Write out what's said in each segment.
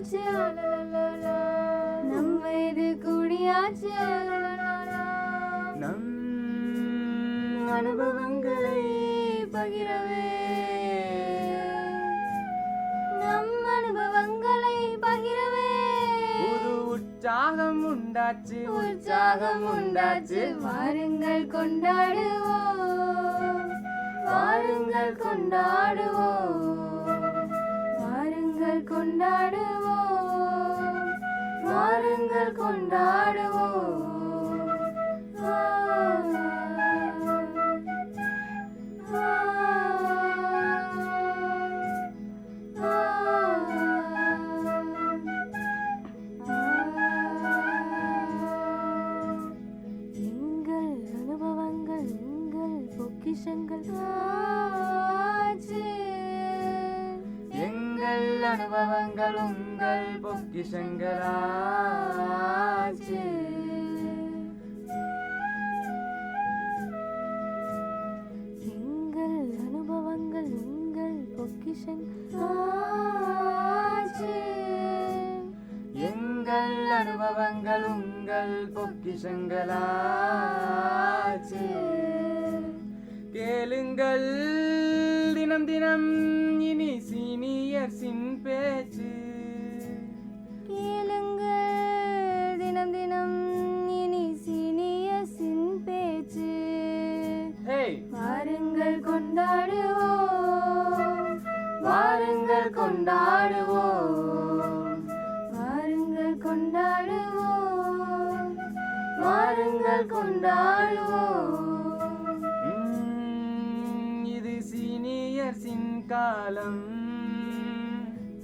போச்சு நம்ம இது கூடியாச்சு நம் அனுபவங்களை பகிரவே நம் அனுபவங்களை பகிரவே புது உற்சாகம் உண்டாச்சு உற்சாகம் உண்டாச்சு வாருங்கள் கொண்டாடுவோம் வாருங்கள் கொண்டாடுவோம் வாருங்கள் கொண்டாடுவோம் வாருங்கள் கொண்டாடுவோம் எங்கள் அனுபவங்கள் உங்கள் பொக்கிஷங்கள் ஆச்சு எங்கள் அனுபவங்கள் உங்கள் பொக்கிஷங்களாச்சு எங்கள் அனுபவங்கள் உங்கள் பொக்கிஷங்களாச்சு எங்கள் அனுபவங்கள் உங்கள் பொக்கிஷங்களாச்சு கேளுங்கள் தினம் தினம் இனி சீனியர்ஸின் பேச்சு கேளுங்கள் தினம் தினம் இனி சீனியர்ஸின் பேச்சு வாருங்கள் கொண்டாடுவோம் வாருங்கள் கொண்டாடுவோம் வாருங்கள் கொண்டாடுவோம் வாருங்கள் கொண்டாடுவோம் இது சீனியர்ஸின் காலம்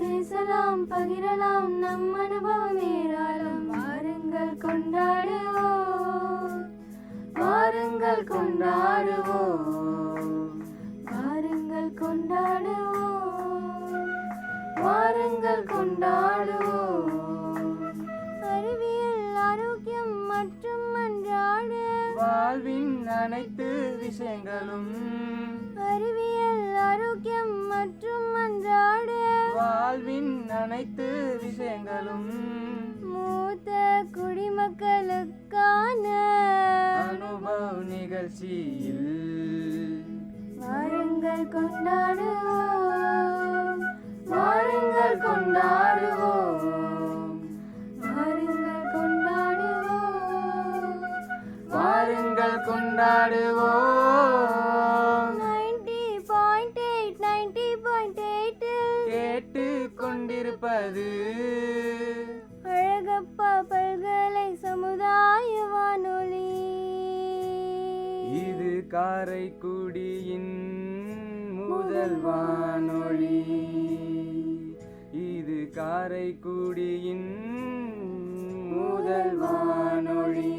பேசலாம் பகிரலாம் நம் அனுபவம் ஏராளம் வாருங்கள் கொண்டாடுவோம் வாருங்கள் கொண்டாடுவோம் வாருங்கள் கொண்டாடுவோம் வாருங்கள் கொண்டாடுவோம் அறிவியல் ஆரோக்கியம் மற்றும் அன்றாட வாழ்வின் அனைத்து விஷயங்களும் அறிவியல் ஆரோக்கியம் மற்றும் அன்றாட வாழ்வின் அனைத்து விஷயங்களும் மூத்த குடிமக்களுக்கான அனுபவ நிகழ்ச்சியில் வாருங்கள் கொண்டாடுவோம் வாருங்கள் கொண்டாடுவோம் வாருங்கள் கொண்டாடுவோம் வாருங்கள் கொண்டாடுவோம் 90.8 90.8 கேட்டு கொண்டிருப்பது அழகப்பா பல்கலை சமுதாய வானொலி இது காரைக்குடியின் முதல் வானொலி இது காரைக்குடியின் முதல் வானொலி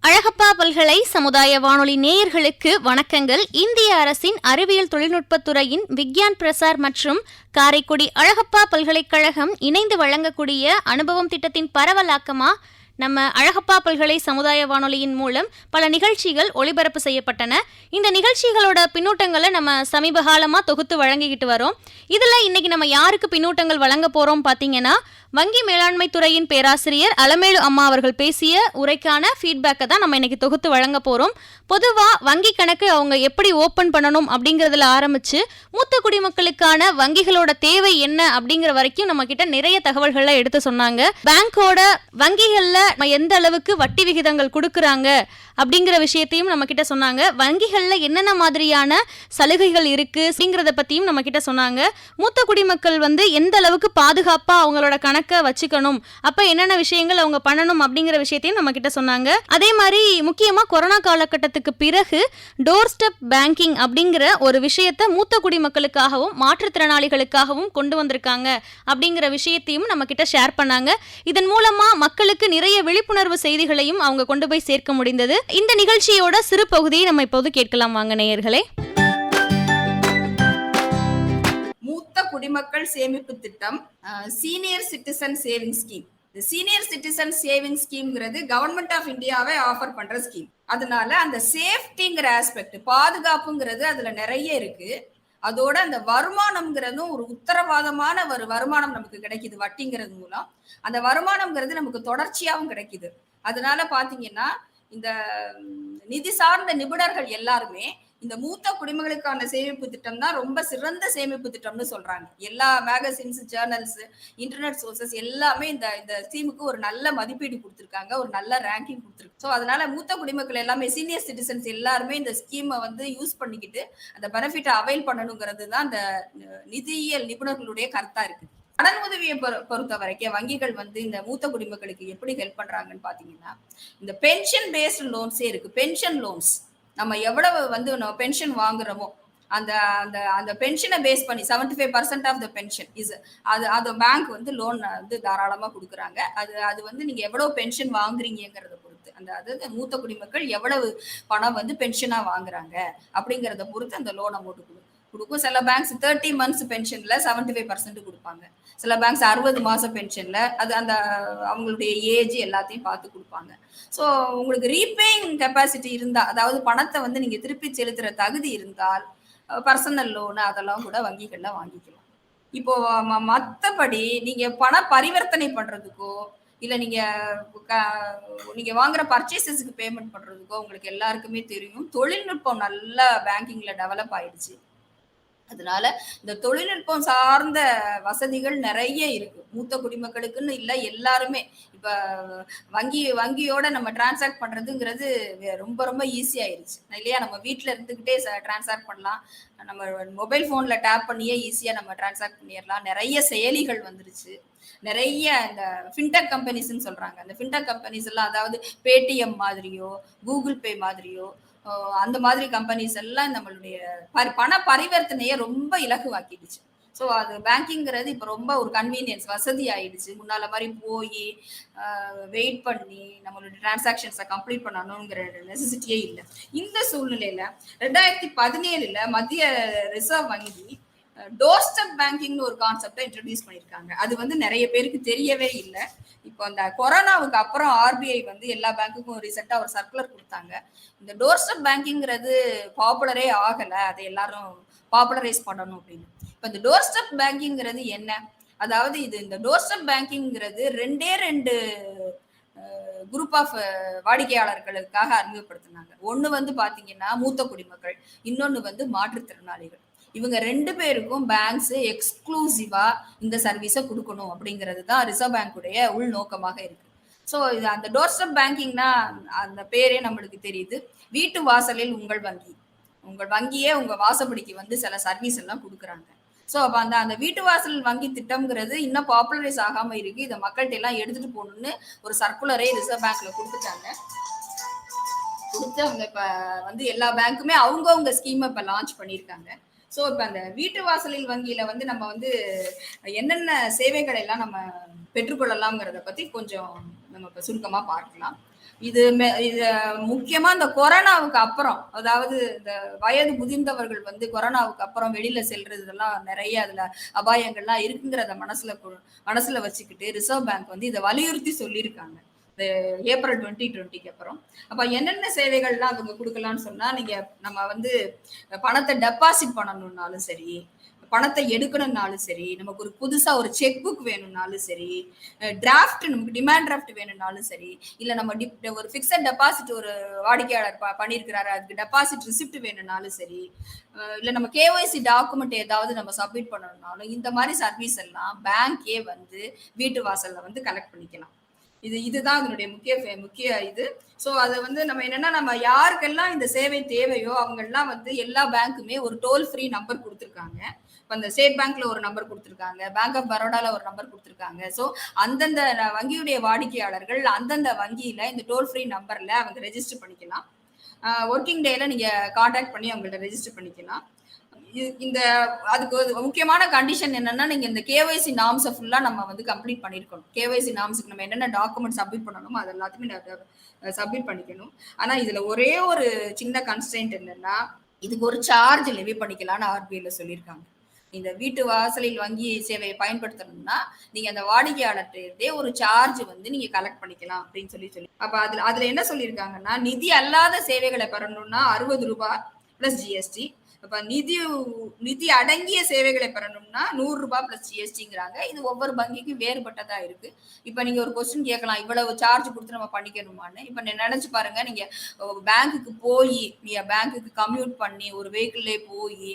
அழகப்பா பல்கலை சமுதாய வானொலி நேயர்களுக்கு வணக்கங்கள். இந்திய அரசின் அறிவியல் தொழில்நுட்பத்துறையின் விக்யான் பிரசார் மற்றும் காரைக்குடி அழகப்பா பல்கலைக்கழகம் இணைந்து வழங்கக்கூடிய அனுபவம் திட்டத்தின் பரவலாக்கமா நம்ம அழகப்பா பல்கலை சமுதாய வானொலியின் மூலம் பல நிகழ்ச்சிகள் ஒளிபரப்பு செய்யப்பட்டன. இந்த நிகழ்ச்சிகளோட பின்னூட்டங்களை நம்ம சமீப காலமாக தொகுத்து வழங்கிக்கிட்டு வரோம். இதில் இன்னைக்கு நம்ம யாருக்கு பின்னூட்டங்கள் வழங்க போகிறோம் பார்த்தீங்கன்னா, வங்கி மேலாண்மை துறையின் பேராசிரியர் அலமேலு அம்மா அவர்கள் பேசிய உரைக்கான ஃபீட்பேக்கை தான் நம்ம இன்னைக்கு தொகுத்து வழங்க போகிறோம். பொதுவாக வங்கி கணக்கு அவங்க எப்படி ஓப்பன் பண்ணணும் அப்படிங்கிறதுல ஆரம்பித்து மூத்த குடிமக்களுக்கான வங்கிகளோட தேவை என்ன அப்படிங்கிற வரைக்கும் நம்ம கிட்ட நிறைய தகவல்களை எடுத்து சொன்னாங்க. பேங்கோட வங்கிகளில் எந்த அளவுக்கு வட்டி விகிதங்கள் கொடுக்குறாங்க அப்படிங்கிற விஷயத்தையும் நம்ம கிட்ட சொன்னாங்க. வங்கிகளில் என்னென்ன மாதிரியான சலுகைகள் இருக்கு அப்படிங்கிறத பற்றியும் நம்ம கிட்ட சொன்னாங்க. மூத்த குடிமக்கள் எந்த அளவுக்கு பாதுகாப்பாக அவங்களோட கணக்கை வச்சுக்கணும், அப்போ என்னென்ன விஷயங்கள் அவங்க பண்ணணும் அப்படிங்கிற விஷயத்தையும் நம்ம கிட்ட சொன்னாங்க. அதே மாதிரி முக்கியமாக கொரோனா காலகட்டத்துக்கு பிறகு டோர் ஸ்டெப் பேங்கிங் அப்படிங்கிற ஒரு விஷயத்தை மூத்த குடிமக்களுக்காகவும் மாற்றுத்திறனாளிகளுக்காகவும் கொண்டு வந்திருக்காங்க அப்படிங்கிற விஷயத்தையும் நம்ம கிட்ட ஷேர் பண்ணாங்க. இதன் மூலமா மக்களுக்கு நிறைய விழிப்புணர்வு செய்திகளையும் அவங்க கொண்டு போய் சேர்க்க முடிந்தது. இந்த நிகழ்ச்சியோட சிறு பகுதியை நம்ம இப்போது கேட்கலாம் வாங்க நேயர்களே. மூத்த குடிமக்கள் சேமிப்பு திட்டம், senior citizen saving scheme. Senior citizen saving ஸ்கீம்ங்கிறது கவர்மெண்ட் ஆஃப் இந்தியாவே ஆஃபர் பண்ற ஸ்கீம். அதனால அந்த சேஃப்டிங்கிற ஆஸ்பெக்ட், பாதுகாப்புங்கிறது அதுல நிறைய இருக்கு. அதோட அந்த வருமானம்ங்கிறதும் ஒரு உத்தரவாதமான ஒரு வருமானம் நமக்கு கிடைக்குது வட்டிங்கிறது மூலம். அந்த வருமானம்ங்கிறது நமக்கு தொடர்ச்சியாகவும் கிடைக்குது. அதனால பாத்தீங்கன்னா இந்த நிதி சார்ந்த நிபுணர்கள் எல்லாருமே இந்த மூத்த குடிமகளுக்கான சேமிப்பு திட்டம் தான் ரொம்ப சிறந்த சேமிப்பு திட்டம்னு சொல்றாங்க. எல்லா மேகசின்ஸ், ஜேர்னல்ஸ், இன்டர்நெட் சோர்சஸ் எல்லாமே இந்த இந்த ஸ்கீமுக்கு ஒரு நல்ல மதிப்பீடு கொடுத்திருக்காங்க, ஒரு நல்ல ரேங்கிங் கொடுத்திருக்கு. ஸோ அதனால மூத்த குடிமக்கள் எல்லாமே, சீனியர் சிட்டிசன்ஸ் எல்லாருமே இந்த ஸ்கீமை வந்து யூஸ் பண்ணிக்கிட்டு அந்த பெனிஃபிட்டை அவைல் பண்ணணுங்கிறது தான் அந்த நிதியியல் நிபுணர்களுடைய கருத்தா இருக்கு. கடன் உதவியை பொறுத்த வரைக்கும் வங்கிகள் வந்து இந்த மூத்த குடிமக்களுக்கு எப்படி ஹெல்ப் பண்றாங்கன்னு பாத்தீங்கன்னா, இந்த பென்ஷன் பேஸ்டு லோன்ஸே இருக்கு. பென்ஷன் லோன்ஸ் நம்ம எவ்வளவு வந்து நம்ம பென்ஷன் வாங்குறோமோ அந்த அந்த அந்த பென்ஷனை பேஸ் பண்ணி 75% ஆஃப் த பென்ஷன் இஸ் அது பேங்க் வந்து லோன் வந்து தாராளமா கொடுக்குறாங்க. அது வந்து நீங்க எவ்வளவு பென்ஷன் வாங்குறீங்கிறத பொறுத்து, அதாவது மூத்த குடிமக்கள் எவ்வளவு பணம் வந்து பென்ஷனா வாங்குறாங்க அப்படிங்கறத பொறுத்து அந்த லோன் அமௌண்ட் கொடுக்கும். சில பேங்க்ஸ் 30 மந்த்ஸ் பென்ஷன்ல 75% கொடுப்பாங்க. சில பேங்க்ஸ் 60 மாசம் பென்ஷன்ல அது அந்த அவங்களுடைய ஏஜ் எல்லாத்தையும் பார்த்து கொடுப்பாங்க. ஸோ உங்களுக்கு ரீபேயிங் கெப்பாசிட்டி இருந்தா, அதாவது பணத்தை வந்து நீங்க திருப்பி செலுத்துற தகுதி இருந்தால் பர்சனல் லோனு அதெல்லாம் கூட வங்கிகள்ல வாங்கிக்கலாம். இப்போ மற்றபடி நீங்க பண பரிவர்த்தனை பண்றதுக்கோ இல்ல நீங்க வாங்குற பர்ச்சேசஸ்க்கு பேமெண்ட் பண்றதுக்கோ உங்களுக்கு எல்லாருக்குமே தெரியும், தொழில்நுட்பம் நல்லா பேங்கிங்ல டெவலப் ஆயிடுச்சு. அதனால இந்த தொழில்நுட்பம் சார்ந்த வசதிகள் நிறைய இருக்கு. மூத்த குடிமக்களுக்குன்னு இல்ல, எல்லாருமே இப்ப வங்கியோட நம்ம டிரான்சாக்ட் பண்றதுங்கிறது ரொம்ப ரொம்ப ஈஸி ஆயிருச்சு இல்லையா? நம்ம வீட்டுல இருந்துகிட்டே டிரான்சாக்ட் பண்ணலாம். நம்ம மொபைல் போன்ல டேப் பண்ணியே ஈஸியா நம்ம டிரான்சாக்ட் பண்ணிடலாம். நிறைய செயலிகள் வந்துருச்சு. நிறைய இந்த ஃபின்டெக் கம்பெனிஸ்ன்னு சொல்றாங்க. அந்த ஃபின்டெக் கம்பெனிஸ் எல்லாம், அதாவது பேடிஎம் மாதிரியோ கூகுள் பே மாதிரியோ அந்த மாதிரி கம்பெனிஸ் எல்லாம் நம்மளுடைய பண பரிவர்த்தனையை ரொம்ப இலகுவாக்கிடுச்சு. ஸோ அது பேங்கிங்கிறது இப்போ ரொம்ப ஒரு கன்வீனியன்ஸ், வசதி ஆயிடுச்சு. முன்னால மாதிரி போய் வெயிட் பண்ணி நம்மளுடைய டிரான்சாக்ஷன்ஸை கம்ப்ளீட் பண்ணணுங்கிற நெசசிட்டியே இல்லை. இந்த சூழ்நிலையில 2017 மத்திய ரிசர்வ் வங்கி டோர் ஸ்டெப் பேங்கிங்னு ஒரு கான்செப்டை இன்ட்ரடியூஸ் பண்ணியிருக்காங்க. அது வந்து நிறைய பேருக்கு தெரியவே இல்லை. இப்போ அந்த கொரோனாவுக்கு அப்புறம் ஆர்பிஐ வந்து எல்லா பேங்க்குக்கும் ரீசெண்டா ஒரு சர்க்குலர் கொடுத்தாங்க. இந்த டோர் ஸ்டெப் பேங்கிங்கிறது பாப்புலரே ஆகல, அதை எல்லாரும் பாப்புலரைஸ் பண்ணணும் அப்படின்னு. இப்போ இந்த டோர் ஸ்டெப் பேங்கிங்கிறது என்ன? அதாவது இந்த டோர் ஸ்டெப் பேங்கிங்கிறது ரெண்டு குரூப் ஆஃப் வாடிக்கையாளர்களுக்காக அறிமுகப்படுத்தினாங்க. ஒண்ணு வந்து பாத்தீங்கன்னா மூத்த குடிமக்கள், இன்னொன்னு வந்து மாற்றுத்திறனாளிகள். இவங்க 2 பேருக்கும் பேங்க்ஸ் எக்ஸ்க்ளூசிவா இந்த சர்வீஸை கொடுக்கணும் அப்படிங்கிறது தான் ரிசர்வ் பேங்குடைய உள்நோக்கமாக இருக்கு. ஸோ இது அந்த டோர் ஸ்டெப் பேங்கிங்னா அந்த பேரே நம்மளுக்கு தெரியுது. வீட்டு வாசலில் உங்கள் வங்கியே உங்க வாசப்படிக்கு வந்து சில சர்வீஸ் எல்லாம் கொடுக்குறாங்க. ஸோ அப்போ அந்த வீட்டு வாசல் வங்கி திட்டம்ங்கிறது இன்னும் பாப்புலரைஸ் ஆகாம இருக்கு. இதை மக்கள்கிட்ட எல்லாம் எடுத்துட்டு போகணும்னு ஒரு சர்க்குலரே ரிசர்வ் பேங்க்ல கொடுத்துட்டாங்க. கொடுத்து அவங்க இப்ப வந்து எல்லா பேங்க்குமே அவங்கவுங்க ஸ்கீமை இப்ப லான்ச் பண்ணியிருக்காங்க. ஸோ இப்போ அந்த வீட்டு வாசலில் வங்கியில வந்து நம்ம வந்து என்னென்ன சேவைகள் எல்லாம் நம்ம பெற்றுக்கொள்ளலாம்ங்கிறத பத்தி கொஞ்சம் நம்ம இப்போ சுருக்கமா பார்க்கலாம். இது முக்கியமா இந்த கொரோனாவுக்கு அப்புறம், அதாவது இந்த வயது முதிர்ந்தவர்கள் வந்து கொரோனாவுக்கு அப்புறம் வெளியில செல்றது இதெல்லாம் நிறைய அதுல அபாயங்கள்லாம் இருக்குங்கிறத மனசுல வச்சுக்கிட்டு ரிசர்வ் பேங்க் வந்து இதை வலியுறுத்தி சொல்லியிருக்காங்க ஏப்ரல் 2020 அப்புறம். அப்ப என்னென்ன சேவைகள்லாம் அவங்க கொடுக்கலாம்னு சொன்னா, நம்ம வந்து பணத்தை டெபாசிட் பண்ணணும்னாலும் சரி, பணத்தை எடுக்கணும்னாலும் சரி, நமக்கு ஒரு புதுசா ஒரு செக் புக் வேணும்னாலும் சரி, டிராஃப்ட் நமக்கு டிமாண்ட் டிராஃப்ட் வேணும்னாலும் சரி, இல்ல நம்ம ஒரு பிக்சட் டெபாசிட் ஒரு வாடிக்கையாளர் பண்ணியிருக்கிறாரு அதுக்கு டெபாசிட் ரிசிப்ட் வேணும்னாலும் சரி, இல்ல நம்ம கேஒய்சி டாக்குமெண்ட் ஏதாவது நம்ம சப்மிட் பண்ணணும்னாலும் இந்த மாதிரி சர்வீஸ் எல்லாம் பேங்கே வந்து வீட்டு வாசல்ல வந்து கலெக்ட் பண்ணிக்கலாம். இதுதான் அதனுடைய முக்கிய இது. ஸோ அதை வந்து நம்ம என்னன்னா, நம்ம யாருக்கெல்லாம் இந்த சேவை தேவையோ அவங்க எல்லாம் வந்து எல்லா பேங்க்குமே ஒரு டோல் ஃப்ரீ நம்பர் கொடுத்துருக்காங்க. இப்போ அந்த ஸ்டேட் பேங்க்ல ஒரு நம்பர் கொடுத்துருக்காங்க, பேங்க் ஆஃப் பரோடால ஒரு நம்பர் கொடுத்துருக்காங்க. ஸோ அந்தந்த வங்கியுடைய வாடிக்கையாளர்கள் அந்தந்த வங்கியில இந்த டோல் ஃப்ரீ நம்பர்ல அவங்க ரெஜிஸ்டர் பண்ணிக்கலாம். ஒர்க்கிங் டேல நீங்க கான்டாக்ட் பண்ணி அவங்கள்ட்ட ரெஜிஸ்டர் பண்ணிக்கலாம். இந்த அதுக்கு முக்கியமான கண்டிஷன் என்னன்னா, நீங்க இந்த கேஒய்சி நார்ம்ஸை ஃபுல்லா நம்ம வந்து கம்ப்ளீட் பண்ணிருக்கணும். கேஒய்சி நார்ம்ஸ்க்கு நம்ம என்னென்ன டாக்குமெண்ட் சப்மிட் பண்ணணுமோ அது எல்லாத்தையுமே சப்மிட் பண்ணிக்கணும். ஆனா இதுல ஒரே ஒரு சின்ன கன்ஸ்ட்ரெயின்ட் என்னன்னா, இதுக்கு ஒரு சார்ஜ் லெவி பண்ணிக்கலாம்னு ஆர்பிஐல சொல்லியிருக்காங்க. இந்த வீட்டு வாசலில் வங்கி சேவையை பயன்படுத்தணும்னா நீங்க அந்த வாடிக்கையாளர்கிட்டே ஒரு சார்ஜ் வந்து நீங்க கலெக்ட் பண்ணிக்கலாம் அப்படின்னு சொல்லி அப்ப அதுல என்ன சொல்லியிருக்காங்கன்னா, நிதி அல்லாத சேவைகளை பெறணும்னா 60 ரூபாய் பிளஸ் ஜிஎஸ்டி, இப்ப நிதி அடங்கிய சேவைகளை பெறணும்னா ₹100 பிளஸ் ஜிஎஸ்டிங்கிறாங்க. இது ஒவ்வொரு வங்கிக்கும் வேறுபட்டதா இருக்கு. இப்ப நீங்க ஒரு கொஸ்டின் கேட்கலாம், இவ்வளவு சார்ஜ் கொடுத்து நம்ம பண்ணிக்கணுமான்னு. இப்ப நினைச்சு பாருங்க, நீங்க பேங்க்குக்கு போய் நீங்க பேங்க்குக்கு கம்யூட் பண்ணி ஒரு வெஹிக்கிள்லே போய்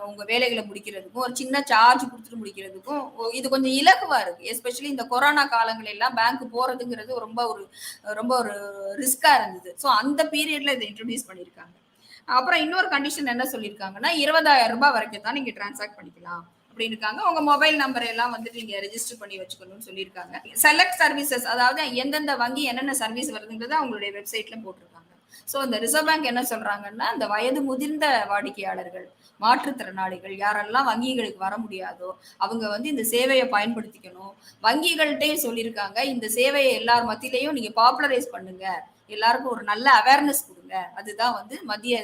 உங்க வேலைகளை முடிக்கிறதுக்கும் ஒரு சின்ன சார்ஜ் கொடுத்துட்டு முடிக்கிறதுக்கும் இது கொஞ்சம் இலகுவா இருக்கு. எஸ்பெஷலி இந்த கொரோனா காலங்கள் எல்லாம் பேங்க் போறதுங்கிறது ரொம்ப ஒரு ரிஸ்கா இருந்தது. ஸோ அந்த பீரியட்ல இதை இன்ட்ரோடியூஸ் பண்ணியிருக்காங்க. அப்புறம் இன்னொரு கண்டிஷன் என்ன சொல்லியிருக்காங்கன்னா, ₹20,000 வரைக்கும் தான் நீங்க டிரான்சாக்ட் பண்ணிக்கலாம் அப்படின்னு இருக்காங்க. உங்க மொபைல் நம்பர் எல்லாம் வந்துட்டு நீங்க ரெஜிஸ்டர் பண்ணி வச்சுக்கணும்னு சொல்லியிருக்காங்க. செலக்ட் சர்வீசஸ், அதாவது எந்தெந்த வங்கி என்னென்ன சர்வீஸ் வருதுன்றதை அவங்களுடைய வெப்சைட்ல போட்டிருக்காங்க. ஸோ இந்த ரிசர்வ் பேங்க் என்ன சொல்றாங்கன்னா, இந்த வயது முதிர்ந்த வாடிக்கையாளர்கள், மாற்றுத்திறனாளிகள் யாரெல்லாம் வங்கிகளுக்கு வர முடியாதோ அவங்க வந்து இந்த சேவையை பயன்படுத்திக்கணும். வங்கிகள்கிட்டயும் சொல்லியிருக்காங்க, இந்த சேவையை எல்லார் மத்தியிலையும் நீங்க பாப்புலரைஸ் பண்ணுங்க, எல்லாருக்கும் ஒரு நல்ல அவேர்னஸ் கொடுங்க. அதுதான் வந்து மத்திய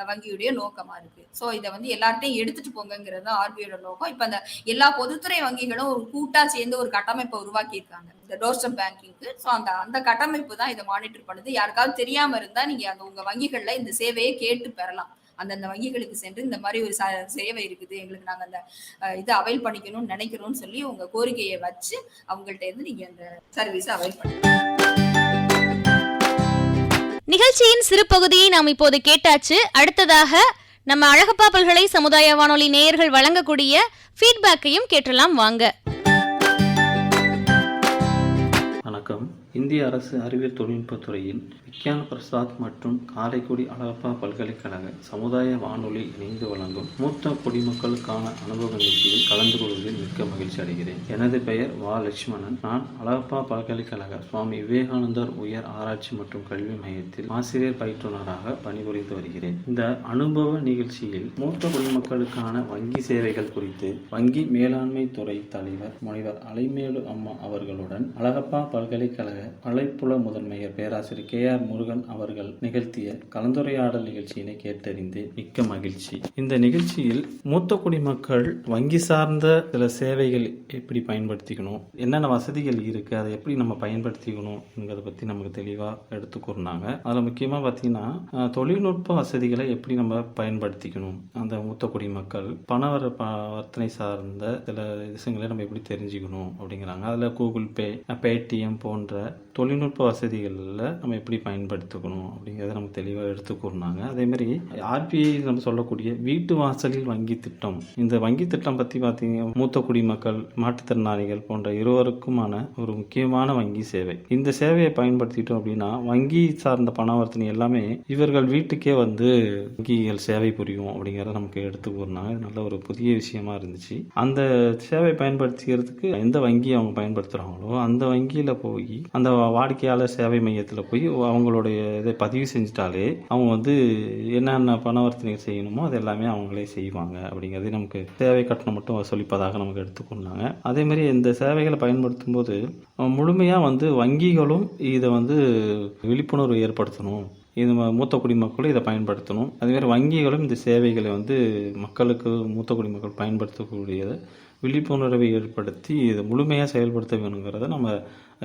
வங்கியுடைய நோக்கமா இருக்கு. ஸோ இதை வந்து எல்லார்ட்டையும் எடுத்துட்டு போங்கிறது தான் ஆர்பிஐயோட நோக்கம். இப்ப அந்த எல்லா பொதுத்துறை வங்கிகளும் ஒரு கூட்டா சேர்ந்து ஒரு கட்டமைப்பை உருவாக்கி இருக்காங்க இந்த டோர்ஸ்டெப் பேங்கிங்க்கு. ஸோ அந்த கட்டமைப்பு தான் இதை மானிட்டர் பண்ணுது. யாருக்காவது தெரியாம இருந்தா நீங்க அந்த உங்க வங்கிகள்ல இந்த சேவையை கேட்டு பெறலாம். அந்தந்த வங்கிகளுக்கு சென்று இந்த மாதிரி ஒரு சேவை இருக்குது, எங்களுக்கு நாங்க அந்த இதை அவைல் பண்ணிக்கணும்னு நினைக்கிறோம்னு சொல்லி உங்க கோரிக்கையை வச்சு அவங்கள்ட்ட இருந்து நீங்க அந்த சர்வீஸை அவைல் பண்ணலாம். நிகழ்ச்சியின் சிறு பகுதியை நாம் இப்போது கேட்டாச்சு. அடுத்ததாக நம்ம அழகப்பா பல்கலை சமுதாய வானொலி நேயர்கள் வழங்கக்கூடிய ஃபீட்பேக்கையும் கேட்டலாம் வாங்க. வணக்கம். இந்திய அரசு அறிவியல் தொழில்நுட்பத்துறையின் விக்யான் பிரசாத் மற்றும் காரைக்குடி அழகப்பா பல்கலைக்கழக சமுதாய வானொலி இணைந்து வழங்கும் மூத்த குடிமக்களுக்கான அனுபவ நிகழ்ச்சியில் கலந்து கொள்வதில் மிக்க மகிழ்ச்சி அடைகிறேன். எனது பெயர் வா லட்சுமணன். நான் அழகப்பா பல்கலைக்கழக சுவாமி விவேகானந்தர் உயர் ஆராய்ச்சி மற்றும் கல்வி மையத்தில் ஆசிரியர் பயிற்றுனராக பணிபுரிந்து வருகிறேன். இந்த அனுபவ நிகழ்ச்சியில் மூத்த குடிமக்களுக்கான வங்கி சேவைகள் குறித்து வங்கி மேலாண்மை துறை தலைவர் முனைவர் அலைமேலு அம்மா அவர்களுடன் அழகப்பா பல்கலைக்கழக அழைப்புல முதன்மையர் பேராசிரியர் KR முருகன் அவர்கள் நிகழ்த்திய கலந்துரையாடல் நிகழ்ச்சியினை கேட்டறிந்து மிக்க மகிழ்ச்சி. இந்த நிகழ்ச்சியில் மூத்த குடிமக்கள் வங்கி சார்ந்த சில சேவைகள் எப்படி பயன்படுத்திக்கணும், என்னென்ன வசதிகள் இருக்கு, அதை எப்படி நம்ம பயன்படுத்திக்கணும் என்கிறத பத்தி நமக்கு தெளிவா எடுத்து கூறினாங்க. அதுல முக்கியமா பாத்தீங்கன்னா தொழில்நுட்ப வசதிகளை எப்படி நம்ம பயன்படுத்திக்கணும், அந்த மூத்த குடிமக்கள் பணவர்த்தனை சார்ந்த சில விஷயங்களை நம்ம எப்படி தெரிஞ்சுக்கணும் அப்படிங்கிறாங்க. அதுல கூகுள் பே, பேடிஎம் போன்ற தொழில்நுட்ப வசதிகளில் நம்ம எப்படி பயன்படுத்திக்கணும் அப்படிங்கிறத நமக்கு தெளிவாக எடுத்து கூறினாங்க. அதேமாதிரி RBI நம்ம சொல்லக்கூடிய வீட்டு வாசலில் வங்கி திட்டம், இந்த வங்கி திட்டம் பற்றி பார்த்தீங்கன்னா மூத்த குடிமக்கள், மாற்றுத்திறனாளிகள் போன்ற இருவருக்குமான ஒரு முக்கியமான வங்கி சேவை. இந்த சேவையை பயன்படுத்திட்டோம் அப்படின்னா வங்கி சார்ந்த பணவர்த்தனை எல்லாமே இவர்கள் வீட்டுக்கே வந்து வங்கிகள் சேவை புரியும் அப்படிங்கிறத நமக்கு எடுத்து கூறினாங்க. இது நல்ல ஒரு புதிய விஷயமா இருந்துச்சு. அந்த சேவை பயன்படுத்திக்கிறதுக்கு எந்த வங்கி அவங்க பயன்படுத்துகிறாங்களோ அந்த வங்கியில் போய் அந்த வாடிக்கையாளர் சேவை மையத்தில் போய் அவங்களுடைய இதை பதிவு செஞ்சுட்டாலே அவங்க வந்து என்னென்ன பணவர்த்தனை செய்யணுமோ அது எல்லாமே அவங்களே செய்வாங்க அப்படிங்கிறது நமக்கு சேவை கட்டணம் மட்டும் வசூலிப்பதாக நமக்கு எடுத்துக்கொண்டாங்க. அதே மாதிரி இந்த சேவைகளை பயன்படுத்தும் போது முழுமையாக வந்து வங்கிகளும் இதை வந்து விழிப்புணர்வு ஏற்படுத்தணும், இது மூத்த குடிமக்களும் இதை பயன்படுத்தணும். அதேமாதிரி வங்கிகளும் இந்த சேவைகளை வந்து மக்களுக்கு மூத்த குடிமக்கள் பயன்படுத்தக்கூடியதை விழிப்புணர்வை ஏற்படுத்தி இதை முழுமையாக செயல்படுத்த வேணுங்கிறத நம்ம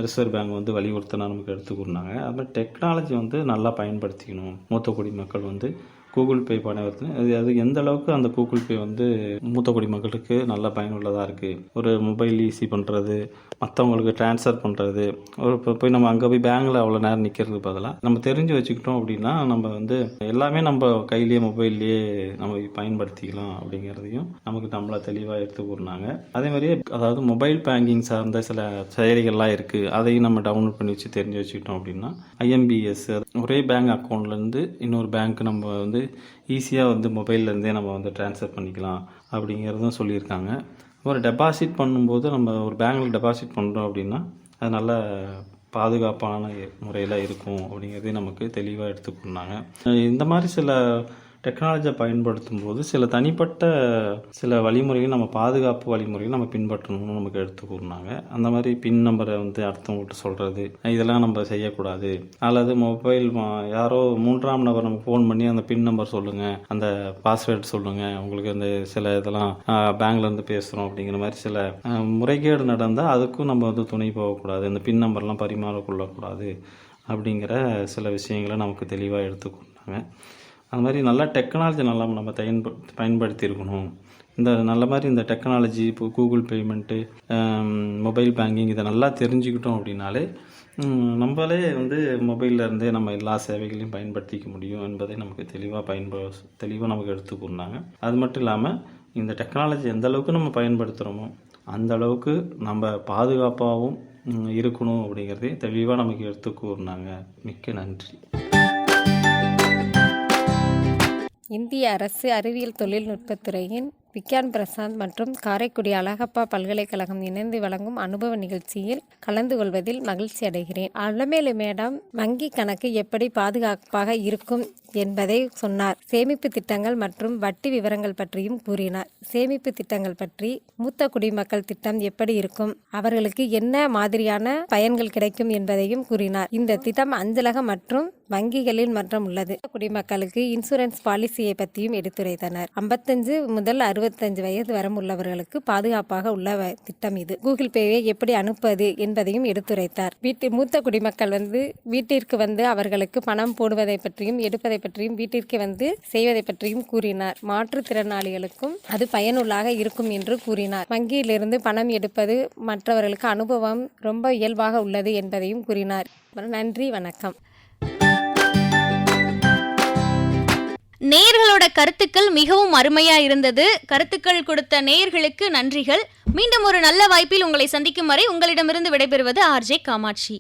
ரிசர்வ் பேங்க் வந்து வலியுறுத்தினா நமக்கு எடுத்துக்கூறினாங்க. அது மாதிரி டெக்னாலஜி வந்து நல்லா பயன்படுத்திக்கணும். மூத்த குடிமக்கள் வந்து கூகுள் பே பணவர்த்தனை அது எந்த அளவுக்கு அந்த கூகுள் பே வந்து மூத்த குடிமக்களுக்கு நல்ல பயனுள்ளதாக இருக்குது. ஒரு மொபைல் ஈஸி பண்ணுறது, மற்றவங்களுக்கு ட்ரான்ஸ்ஃபர் பண்ணுறது, ஒரு போய் நம்ம அங்கே போய் பேங்கில் அவ்வளோ நேரம் நிற்கிறதுக்கு பதிலாக நம்ம தெரிஞ்சு வச்சுக்கிட்டோம் அப்படின்னா நம்ம வந்து எல்லாமே நம்ம கையிலேயே மொபைல்லையே நம்ம பயன்படுத்திக்கலாம் அப்படிங்கிறதையும் நமக்கு நம்மளை தெளிவாக எடுத்து கூறினாங்க. அதே மாதிரியே அதாவது மொபைல் பேங்கிங் சார்ந்த சில செயலிகள்லாம் இருக்குது, அதையும் நம்ம டவுன்லோட் பண்ணி வச்சு தெரிஞ்சு வச்சுக்கிட்டோம் அப்படின்னா IMBS ஒரே பேங்க் அக்கௌண்ட்லேருந்து இன்னொரு பேங்க் நம்ம வந்து ஈஸியாக வந்து மொபைல்லேருந்தே நம்ம வந்து ட்ரான்ஸ்ஃபர் பண்ணிக்கலாம் அப்படிங்கிறதும் சொல்லியிருக்காங்க. ஒரு டெபாசிட் பண்ணும்போது நம்ம ஒரு பேங்கில் டெபாசிட் பண்ணுறோம் அப்படின்னா அது நல்ல பாதுகாப்பான முறையில் இருக்கும் அப்படிங்கிறதையும் நமக்கு தெளிவாக எடுத்துக்கொண்டாங்க. இந்த மாதிரி சில டெக்னாலஜியை பயன்படுத்தும் போது சில தனிப்பட்ட சில வழிமுறைகள், நம்ம பாதுகாப்பு வழிமுறைகள் நம்ம பின்பற்றணும்னு நமக்கு எடுத்து கூறினாங்க. அந்த மாதிரி பின் நம்பரை வந்து அடுத்தவங்கள்ட்ட சொல்கிறது இதெல்லாம் நம்ம செய்யக்கூடாது. அல்லது மொபைல் யாரோ மூன்றாம் நபர் நம்ம ஃபோன் பண்ணி அந்த பின் நம்பர் சொல்லுங்கள், அந்த பாஸ்வேர்டு சொல்லுங்கள், உங்களுக்கு அந்த சில இதெல்லாம் பேங்க்லேருந்து பேசுகிறோம் அப்படிங்கிற மாதிரி சில முறைகேடு நடந்தால் அதுக்கும் நம்ம வந்து துணை போகக்கூடாது, அந்த பின் நம்பர்லாம் பரிமாறிக்கொள்ளக்கூடாது அப்படிங்கிற சில விஷயங்களை நமக்கு தெளிவாக எடுத்துக்கொண்டாங்க. அது மாதிரி நல்லா டெக்னாலஜி நல்லா நம்ம பயன்படுத்தியிருக்கணும். இந்த நல்ல மாதிரி இந்த டெக்னாலஜி இப்போ கூகுள் பேமெண்ட்டு, மொபைல் பேங்கிங் இதை நல்லா தெரிஞ்சுக்கிட்டோம் அப்படின்னாலே நம்மளே மொபைலில் இருந்தே நம்ம எல்லா சேவைகளையும் பயன்படுத்திக்க முடியும் என்பதை நமக்கு தெளிவாக நமக்கு எடுத்து கூறினாங்க. அது மட்டும் இல்லாமல் இந்த டெக்னாலஜி எந்த அளவுக்கு நம்ம பயன்படுத்துகிறோமோ அந்த அளவுக்கு நம்ம பாதுகாப்பாகவும் இருக்கணும் அப்படிங்கிறதே தெளிவாக நமக்கு எடுத்து கூறினாங்க. மிக்க நன்றி. இந்திய அரசு அறிவியல் தொழில்நுட்பத்துறையின் விக்யான் பிரசாத் மற்றும் காரைக்குடி அழகப்பா பல்கலைக்கழகம் இணைந்து வழங்கும் அனுபவ நிகழ்ச்சியில் கலந்து கொள்வதில் மகிழ்ச்சி அடைகிறேன். அலமேலு மேடம் வங்கி கணக்கு எப்படி பாதுகாப்பாக இருக்கும் என்பதை சொன்னார். சேமிப்பு திட்டங்கள் மற்றும் வட்டி விவரங்கள் பற்றியும் கூறினார். சேமிப்பு திட்டங்கள் பற்றி மூத்த குடிமக்கள் திட்டம் எப்படி இருக்கும், அவர்களுக்கு என்ன மாதிரியான பயன்கள் கிடைக்கும் என்பதையும் கூறினார். இந்த திட்டம் அஞ்சலகம் மற்றும் வங்கிகளில் மற்றும் உள்ளது. குடிமக்களுக்கு இன்சூரன்ஸ் பாலிசியை பற்றியும் எடுத்துரைத்தனர். 55 முதல் 65 வயது வரம்புள்ளவர்களுக்கு பாதுகாப்பாக உள்ள திட்டம் இது. கூகுள் பேவை எப்படி அனுப்புவது என்பதையும் எடுத்துரைத்தார். மூத்த குடிமக்கள் வீட்டிற்கு அவர்களுக்கு பணம் போடுவதை பற்றியும் எடுப்பதை பற்றியும் வீட்டிற்கு செய்வதை பற்றியும் கூறினார். மாற்றுத்திறனாளிகளுக்கும் அது பயனுள்ளாக இருக்கும் என்று கூறினார். வங்கியிலிருந்து பணம் எடுப்பது மற்றவர்களுக்கு அனுபவம் ரொம்ப இயல்பாக உள்ளது என்பதையும் கூறினார். நன்றி, வணக்கம். நேயர்களோட கருத்துக்கள் மிகவும் அருமையா இருந்தது. கருத்துக்கள் கொடுத்த நேயர்களுக்கு நன்றிகள். மீண்டும் ஒரு நல்ல வாய்ப்பில் உங்களை சந்திக்கும் வரை உங்களிடமிருந்து விடைபெறுவது ஆர்ஜே காமாட்சி.